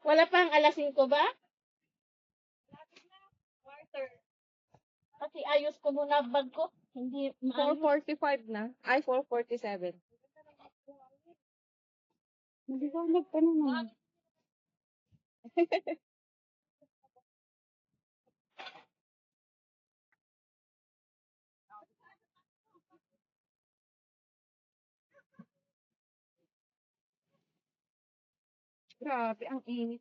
Wala pang alas 5 ba? Kasi ayos ko muna bag ko. Hindi maayos. 4:45 na. Ay, 4:47. Maliwanag pa naman. Grabe, ang init.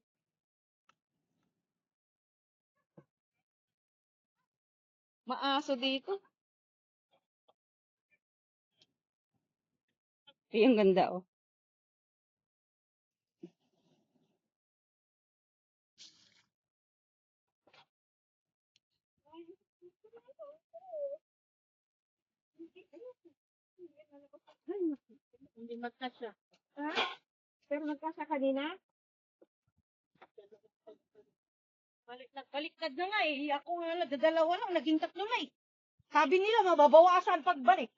Maaso dito. Ay, ang ganda, oh. Hindi magkasya. Ha? Pero nagkasa kanina? Baliktad na nga eh. Ako nga nagdadalawa lang, naging tatlo na eh. Sabi nila, mababawasan pagbalik.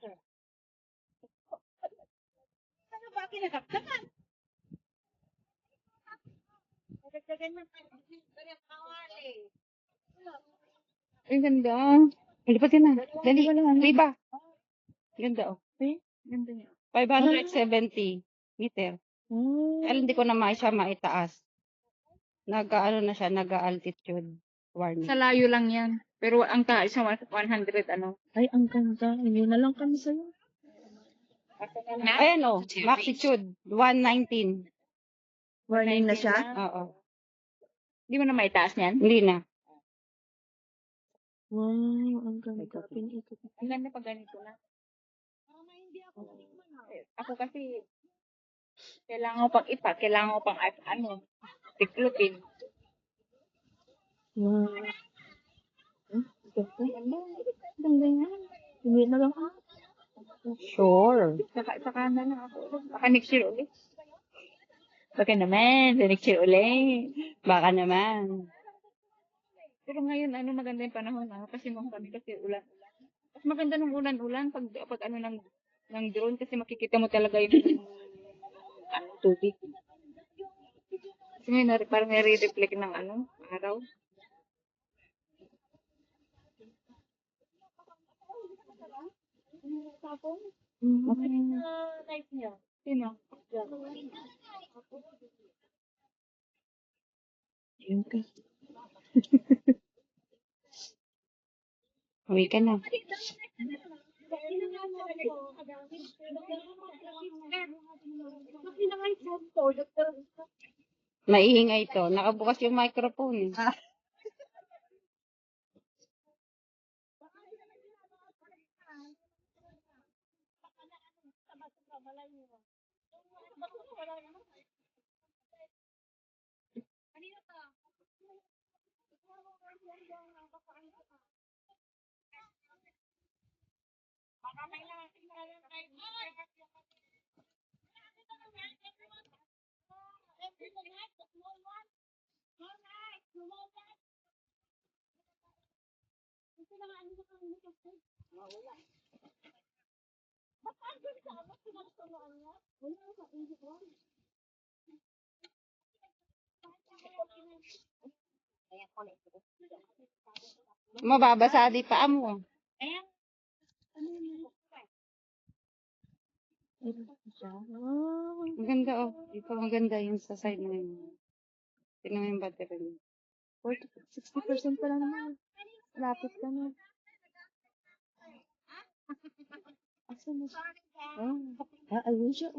Ano ba kinakaktakan? Nagdagdagan na kawali. Ang ganda. Lipat ka na. Dali. Diba? Ganda, oh. Ganda niya. 570 meter. Ay, hindi ko na siya maitaas. Nag-ano na siya, nag-altitude warning. Sa layo lang yan. Pero ang taas sa 100 ano. Ay, ang ganda. Yun na lang kami sa'yo. Ayan, oh. Maxitude 119. Warning na siya? Oo. Hindi mo na maitaas niyan? Hindi na. Wow, ang ganda. Pinikot. Ang ganda pag ganito na. Ako kasi, kailangan ko pang ipa, kailangan ko pang ano, tiklupin. Wow. Ganda. Ganda yan. Hindi na lang ako. Sure. Saka na lang ako. Baka next year ulit. Baka naman, the next year ulit. Baka naman. Pero ngayon, ano, maganda yung panahon, kasi kami kasi ulan. Mas maganda nung ulan-ulan pag ano ng drone kasi makikita mo talaga yung ano, tubig. Kasi ngayon, parang nare-reflect ng ano, araw. Light niya. Sino? Yun ka. Uwi ka na. Maiingay ito. Nakabukas yung microphone. Mababasa di paa mo. Ang ganda, oh. Ito ang ganda yung sa side na yun. Tingnan mo yung battery mo. 60% pa lang naman. Lapit ka na. Asan na siya? Ayun siya.